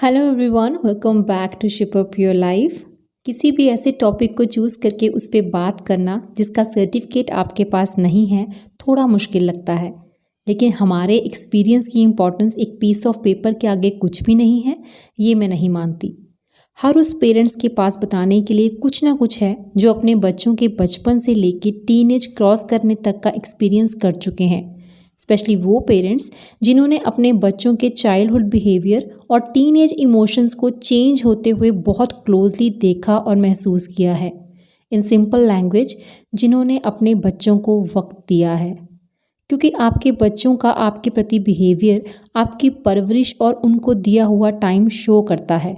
Hello everyone, welcome back to shape up your life. किसी भी ऐसे टॉपिक को चूज़ करके उस पर बात करना जिसका सर्टिफिकेट आपके पास नहीं है थोड़ा मुश्किल लगता है, लेकिन हमारे एक्सपीरियंस की इम्पोर्टेंस एक पीस ऑफ पेपर के आगे कुछ भी नहीं है, ये मैं नहीं मानती। हर उस पेरेंट्स के पास बताने के लिए कुछ ना कुछ है जो अपने बच्चों के बचपन से लेके टीनेज क्रॉस करने तक का एक्सपीरियंस कर चुके हैं। स्पेशली वो पेरेंट्स जिन्होंने अपने बच्चों के चाइल्डहुड बिहेवियर और टीनेज इमोशंस को चेंज होते हुए बहुत क्लोजली देखा और महसूस किया है। इन सिंपल लैंग्वेज, जिन्होंने अपने बच्चों को वक्त दिया है, क्योंकि आपके बच्चों का आपके प्रति बिहेवियर आपकी परवरिश और उनको दिया हुआ टाइम शो करता है।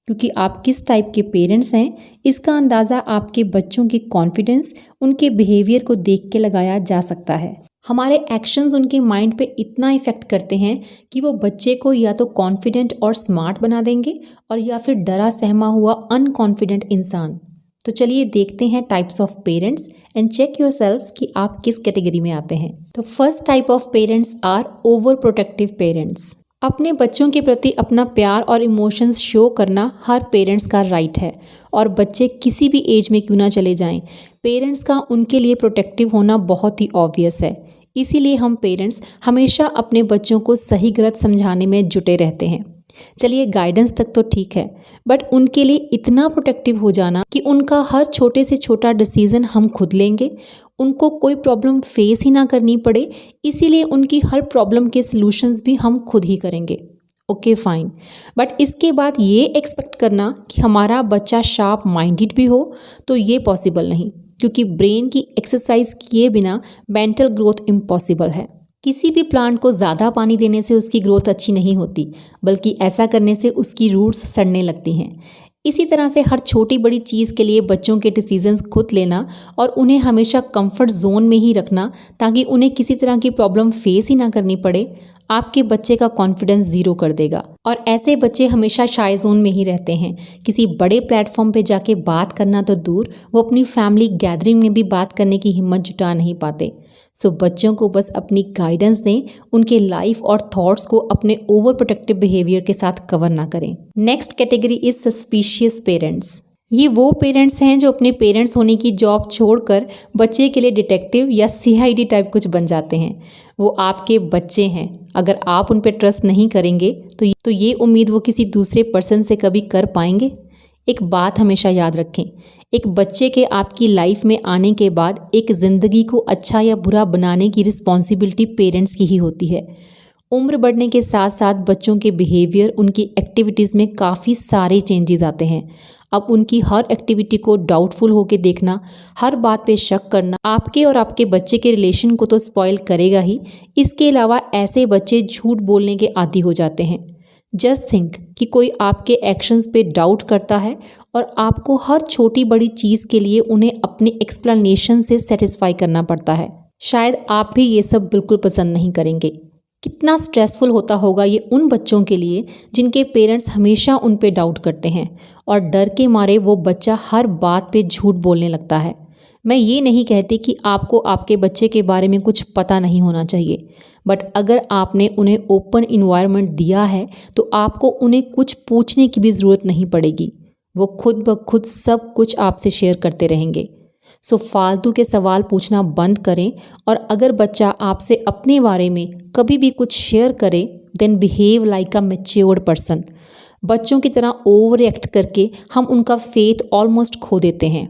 क्योंकि आप किस टाइप के पेरेंट्स हैं, इसका अंदाज़ा आपके बच्चों के कॉन्फिडेंस, उनके बिहेवियर को देख के लगाया जा सकता है। हमारे एक्शंस उनके माइंड पे इतना इफ़ेक्ट करते हैं कि वो बच्चे को या तो कॉन्फिडेंट और स्मार्ट बना देंगे और या फिर डरा सहमा हुआ अनकॉन्फिडेंट इंसान। तो चलिए देखते हैं types of parents and check yourself कि आप किस कैटेगरी में आते हैं। तो first type of parents are over protective parents. अपने बच्चों के प्रति अपना प्यार और इमोशंस शो करना हर पेरेंट्स का राइट है, और बच्चे किसी भी एज में क्यों ना चले जाएं, पेरेंट्स का उनके लिए प्रोटेक्टिव होना बहुत ही ऑब्वियस है। इसीलिए हम पेरेंट्स हमेशा अपने बच्चों को सही गलत समझाने में जुटे रहते हैं। चलिए गाइडेंस तक तो ठीक है, बट उनके लिए इतना प्रोटेक्टिव हो जाना कि उनका हर छोटे से छोटा डिसीज़न हम खुद लेंगे, उनको कोई प्रॉब्लम फेस ही ना करनी पड़े, इसीलिए उनकी हर प्रॉब्लम के सलूशंस भी हम खुद ही करेंगे। ओके फाइन, बट इसके बाद ये एक्सपेक्ट करना कि हमारा बच्चा शार्प माइंडेड भी हो, तो ये पॉसिबल नहीं, क्योंकि ब्रेन की एक्सरसाइज किए बिना मेंटल ग्रोथ इम्पॉसिबल है। किसी भी प्लांट को ज़्यादा पानी देने से उसकी ग्रोथ अच्छी नहीं होती, बल्कि ऐसा करने से उसकी रूट्स सड़ने लगती हैं। इसी तरह से हर छोटी बड़ी चीज़ के लिए बच्चों के डिसीजंस खुद लेना और उन्हें हमेशा कंफर्ट जोन में ही रखना ताकि उन्हें किसी तरह की प्रॉब्लम फेस ही ना करनी पड़े, आपके बच्चे का कॉन्फिडेंस ज़ीरो कर देगा। और ऐसे बच्चे हमेशा शाय जोन में ही रहते हैं। किसी बड़े प्लेटफॉर्म पे जाके बात करना तो दूर, वो अपनी फैमिली गैदरिंग में भी बात करने की हिम्मत जुटा नहीं पाते। सो बच्चों को बस अपनी गाइडेंस दें, उनके लाइफ और थॉट्स को अपने ओवर प्रोटेक्टिव बिहेवियर के साथ कवर ना करें। Next category is suspicious parents. ये वो पेरेंट्स हैं जो अपने पेरेंट्स होने की जॉब छोड़कर बच्चे के लिए डिटेक्टिव या सीआईडी टाइप कुछ बन जाते हैं। वो आपके बच्चे हैं, अगर आप उन पर ट्रस्ट नहीं करेंगे तो ये उम्मीद वो किसी दूसरे पर्सन से कभी कर पाएंगे? एक बात हमेशा याद रखें, एक बच्चे के आपकी लाइफ में आने के बाद एक ज़िंदगी को अच्छा या बुरा बनाने की रिस्पॉन्सिबिलिटी पेरेंट्स की ही होती है। उम्र बढ़ने के साथ साथ बच्चों के बिहेवियर, उनकी एक्टिविटीज़ में काफ़ी सारे चेंजेस आते हैं। अब उनकी हर एक्टिविटी को डाउटफुल होकर देखना, हर बात पे शक करना आपके और आपके बच्चे के रिलेशन को तो स्पॉइल करेगा ही। इसके अलावा ऐसे बच्चे झूठ बोलने के आदी हो जाते हैं। जस्ट थिंक कि कोई आपके एक्शंस पे डाउट करता है और आपको हर छोटी बड़ी चीज़ के लिए उन्हें अपनी एक्सप्लेनेशन से सेटिस्फाई करना पड़ता है। शायद आप भी ये सब बिल्कुल पसंद नहीं करेंगे। कितना स्ट्रेसफुल होता होगा ये उन बच्चों के लिए जिनके पेरेंट्स हमेशा उन पे डाउट करते हैं और डर के मारे वो बच्चा हर बात पे झूठ बोलने लगता है। मैं ये नहीं कहती कि आपको आपके बच्चे के बारे में कुछ पता नहीं होना चाहिए, बट अगर आपने उन्हें ओपन इन्वायरमेंट दिया है तो आपको उन्हें कुछ पूछने की भी ज़रूरत नहीं पड़ेगी। वो खुद ब खुद सब कुछ आपसे शेयर करते रहेंगे। सो फालतू के सवाल पूछना बंद करें, और अगर बच्चा आपसे अपने बारे में कभी भी कुछ शेयर करे, then behave like a matured person. बच्चों की तरह ओवर रिएक्ट करके हम उनका फेथ ऑलमोस्ट खो देते हैं।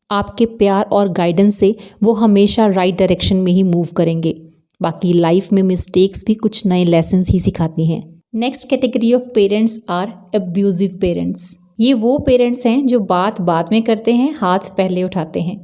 आपके प्यार और गाइडेंस से वो हमेशा राइट डायरेक्शन में ही मूव करेंगे। बाकी लाइफ में मिस्टेक्स भी कुछ नए लेसन्स ही सिखाती हैं। Next category of parents are abusive parents. ये वो पेरेंट्स हैं जो बात बाद में करते हैं, हाथ पहले उठाते हैं।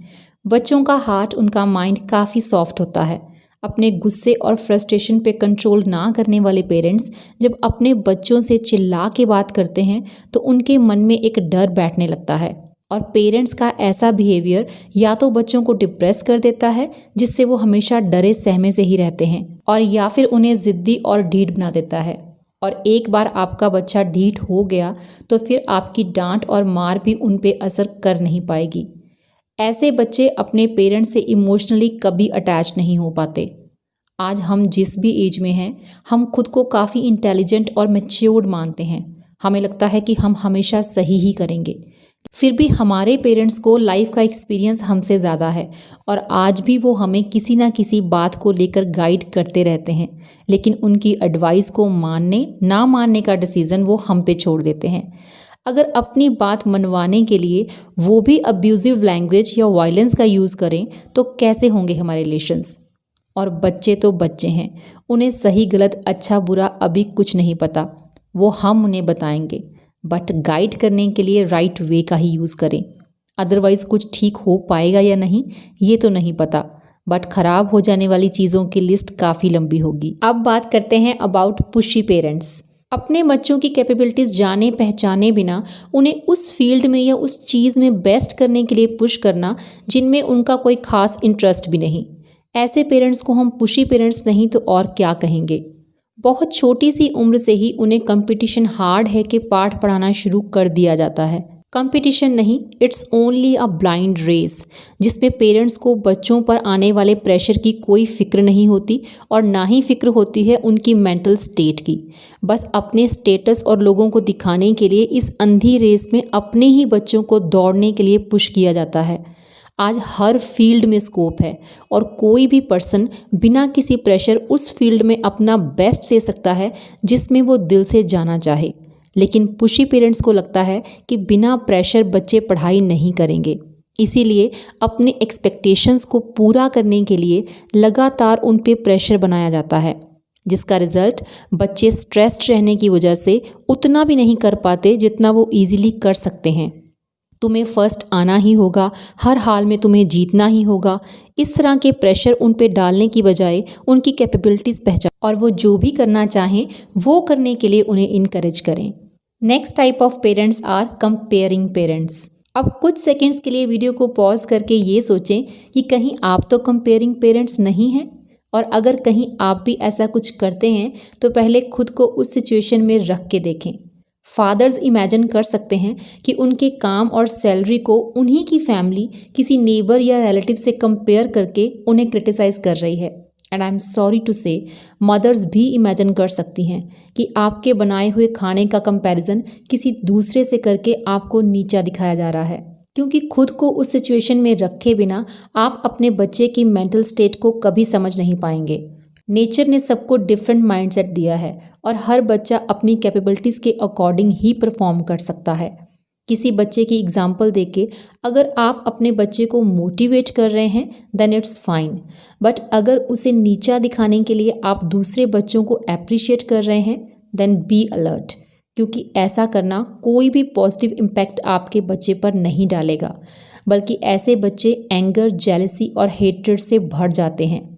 बच्चों का हार्ट, उनका माइंड काफ़ी सॉफ्ट होता है। अपने गुस्से और फ्रस्ट्रेशन पे कंट्रोल ना करने वाले पेरेंट्स जब अपने बच्चों से चिल्ला के बात करते हैं तो उनके मन में एक डर बैठने लगता है, और पेरेंट्स का ऐसा बिहेवियर या तो बच्चों को डिप्रेस कर देता है, जिससे वो हमेशा डरे सहमे से ही रहते हैं, और या फिर उन्हें ज़िद्दी और ढीठ बना देता है। और एक बार आपका बच्चा ढीठ हो गया तो फिर आपकी डांट और मार भी उन पे असर कर नहीं पाएगी। ऐसे बच्चे अपने पेरेंट्स से इमोशनली कभी अटैच नहीं हो पाते। आज हम जिस भी एज में हैं, हम खुद को काफ़ी इंटेलिजेंट और मैच्योर्ड मानते हैं। हमें लगता है कि हम हमेशा सही ही करेंगे। फिर भी हमारे पेरेंट्स को लाइफ का एक्सपीरियंस हमसे ज़्यादा है और आज भी वो हमें किसी ना किसी बात को लेकर गाइड करते रहते हैं, लेकिन उनकी एडवाइस को मानने ना मानने का डिसीज़न वो हम पे छोड़ देते हैं। अगर अपनी बात मनवाने के लिए वो भी अब्यूज़िव लैंग्वेज या वायलेंस का यूज़ करें तो कैसे होंगे हमारे रिलेशंस। और बच्चे तो बच्चे हैं, उन्हें सही गलत अच्छा बुरा अभी कुछ नहीं पता, वो हम उन्हें बताएंगे, बट गाइड करने के लिए राइट वे का ही यूज़ करें। अदरवाइज़ कुछ ठीक हो पाएगा या नहीं ये तो नहीं पता, बट ख़राब हो जाने वाली चीज़ों की लिस्ट काफ़ी लंबी होगी। अब बात करते हैं अबाउट पुशी पेरेंट्स। अपने बच्चों की कैपेबिलिटीज़ जाने पहचाने बिना उन्हें उस फील्ड में या उस चीज़ में बेस्ट करने के लिए पुश करना जिनमें उनका कोई खास इंटरेस्ट भी नहीं, ऐसे पेरेंट्स को हम पुशी पेरेंट्स नहीं तो और क्या कहेंगे। बहुत छोटी सी उम्र से ही उन्हें कंपटीशन हार्ड है कि पाठ पढ़ाना शुरू कर दिया जाता है। कंपटीशन नहीं, it's only a blind race, जिसमें पेरेंट्स को बच्चों पर आने वाले प्रेशर की कोई फिक्र नहीं होती और ना ही फिक्र होती है उनकी मेंटल स्टेट की। बस अपने स्टेटस और लोगों को दिखाने के लिए इस अंधी रेस में अपने ही बच्चों को दौड़ने के लिए पुश किया जाता है। आज हर फील्ड में स्कोप है और कोई भी पर्सन बिना किसी प्रेशर उस फील्ड में अपना बेस्ट दे सकता है जिसमें वो दिल से जाना चाहे। लेकिन पुशी पेरेंट्स को लगता है कि बिना प्रेशर बच्चे पढ़ाई नहीं करेंगे, इसीलिए अपने एक्सपेक्टेशंस को पूरा करने के लिए लगातार उन पे प्रेशर बनाया जाता है, जिसका रिजल्ट बच्चे स्ट्रेस्ड रहने की वजह से उतना भी नहीं कर पाते जितना वो ईजिली कर सकते हैं। तुम्हें फर्स्ट आना ही होगा, हर हाल में तुम्हें जीतना ही होगा, इस तरह के प्रेशर उन पे डालने की बजाय उनकी कैपेबिलिटीज़ पहचान और वो जो भी करना चाहें वो करने के लिए उन्हें इनकरेज करें। Next type of parents are comparing parents. अब कुछ सेकंड्स के लिए वीडियो को पॉज करके ये सोचें कि कहीं आप तो कंपेयरिंग पेरेंट्स नहीं हैं, और अगर कहीं आप भी ऐसा कुछ करते हैं तो पहले खुद को उस सिचुएशन में रख के देखें। फादर्स इमेजिन कर सकते हैं कि उनके काम और सैलरी को उन्हीं की फैमिली किसी नेबर या रिलेटिव से कंपेयर करके उन्हें क्रिटिसाइज़ कर रही है। And I am sorry to say mothers भी इमेजिन कर सकती हैं कि आपके बनाए हुए खाने का कंपैरिजन किसी दूसरे से करके आपको नीचा दिखाया जा रहा है, क्योंकि खुद को उस सिचुएशन में रखे बिना आप अपने बच्चे की मेंटल स्टेट को कभी समझ नहीं पाएंगे। नेचर ने सबको डिफरेंट माइंडसेट दिया है और हर बच्चा अपनी कैपेबिलिटीज़ के अकॉर्डिंग ही परफॉर्म कर सकता है। किसी बच्चे की एग्जाम्पल देके अगर आप अपने बच्चे को मोटिवेट कर रहे हैं देन इट्स फाइन, बट अगर उसे नीचा दिखाने के लिए आप दूसरे बच्चों को अप्रिशिएट कर रहे हैं देन बी अलर्ट, क्योंकि ऐसा करना कोई भी पॉजिटिव इम्पैक्ट आपके बच्चे पर नहीं डालेगा, बल्कि ऐसे बच्चे एंगर, जेलसी और हेट्रेड से भर जाते हैं।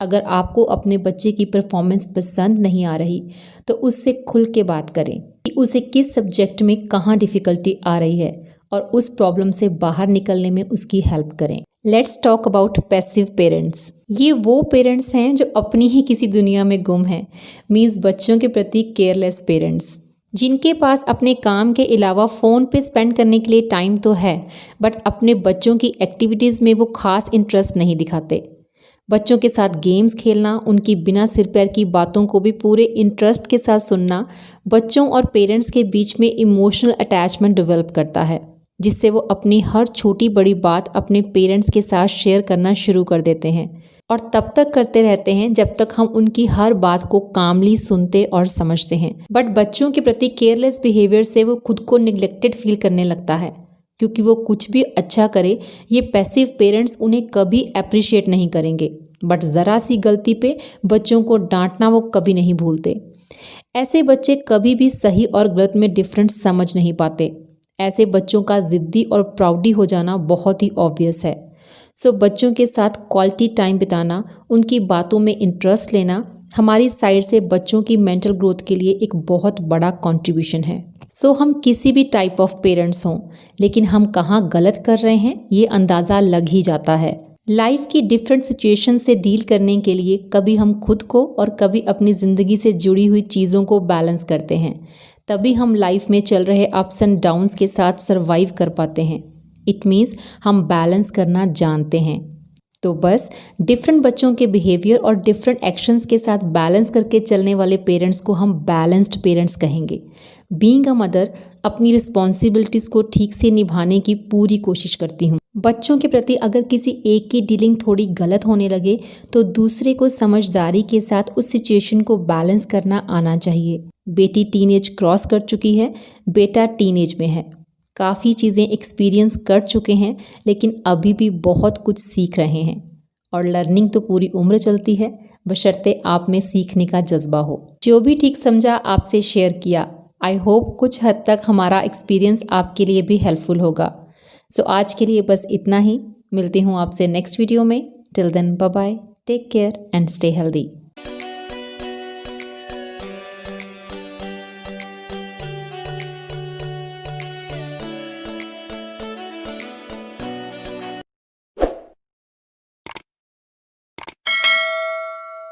अगर आपको अपने बच्चे की परफॉर्मेंस पसंद नहीं आ रही तो उससे खुल के बात करें कि उसे किस सब्जेक्ट में कहाँ डिफ़िकल्टी आ रही है और उस प्रॉब्लम से बाहर निकलने में उसकी हेल्प करें। Let's talk about passive parents. ये वो पेरेंट्स हैं जो अपनी ही किसी दुनिया में गुम हैं, मीन्स बच्चों के प्रति केयरलेस पेरेंट्स, जिनके पास अपने काम के अलावा फ़ोन पे स्पेंड करने के लिए टाइम तो है बट अपने बच्चों की एक्टिविटीज़ में वो खास इंटरेस्ट नहीं दिखाते। बच्चों के साथ गेम्स खेलना, उनकी बिना सिर पैर की बातों को भी पूरे इंटरेस्ट के साथ सुनना बच्चों और पेरेंट्स के बीच में इमोशनल अटैचमेंट डेवलप करता है, जिससे वो अपनी हर छोटी बड़ी बात अपने पेरेंट्स के साथ शेयर करना शुरू कर देते हैं और तब तक करते रहते हैं जब तक हम उनकी हर बात को कामली सुनते और समझते हैं। बट बच्चों के प्रति केयरलेस बिहेवियर से वो खुद को निगलेक्टेड फील करने लगता है, क्योंकि वो कुछ भी अच्छा करे ये पैसिव पेरेंट्स उन्हें कभी अप्रिशिएट नहीं करेंगे, बट ज़रा सी गलती पे बच्चों को डांटना वो कभी नहीं भूलते। ऐसे बच्चे कभी भी सही और गलत में डिफरेंस समझ नहीं पाते। ऐसे बच्चों का ज़िद्दी और प्राउडी हो जाना बहुत ही ऑब्वियस है। सो बच्चों के साथ क्वालिटी टाइम बिताना, उनकी बातों में इंटरेस्ट लेना हमारी साइड से बच्चों की मेंटल ग्रोथ के लिए एक बहुत बड़ा कंट्रीब्यूशन है। सो हम किसी भी टाइप ऑफ पेरेंट्स हों, लेकिन हम कहाँ गलत कर रहे हैं ये अंदाज़ा लग ही जाता है। लाइफ की डिफरेंट सिचुएशन से डील करने के लिए कभी हम खुद को और कभी अपनी ज़िंदगी से जुड़ी हुई चीज़ों को बैलेंस करते हैं, तभी हम लाइफ में चल रहे अप्स एंड डाउन्स के साथ सर्वाइव कर पाते हैं। इट मीन्स हम बैलेंस करना जानते हैं। तो बस डिफरेंट बच्चों के बिहेवियर और डिफरेंट एक्शंस के साथ बैलेंस करके चलने वाले पेरेंट्स को हम बैलेंस्ड पेरेंट्स कहेंगे। बीइंग अ मदर अपनी रिस्पॉन्सिबिलिटीज़ को ठीक से निभाने की पूरी कोशिश करती हूँ। बच्चों के प्रति अगर किसी एक की डीलिंग थोड़ी गलत होने लगे तो दूसरे को समझदारी के साथ उस सिचुएशन को बैलेंस करना आना चाहिए। बेटी टीनेज क्रॉस कर चुकी है, बेटा टीनेज में है, काफ़ी चीज़ें एक्सपीरियंस कर चुके हैं, लेकिन अभी भी बहुत कुछ सीख रहे हैं। और लर्निंग तो पूरी उम्र चलती है, बशर्ते आप में सीखने का जज्बा हो। जो भी ठीक समझा आपसे शेयर किया। आई होप कुछ हद तक हमारा एक्सपीरियंस आपके लिए भी हेल्पफुल होगा। सो आज के लिए बस इतना ही। मिलती हूँ आपसे नेक्स्ट वीडियो में। Till then bye bye, take care and stay healthy.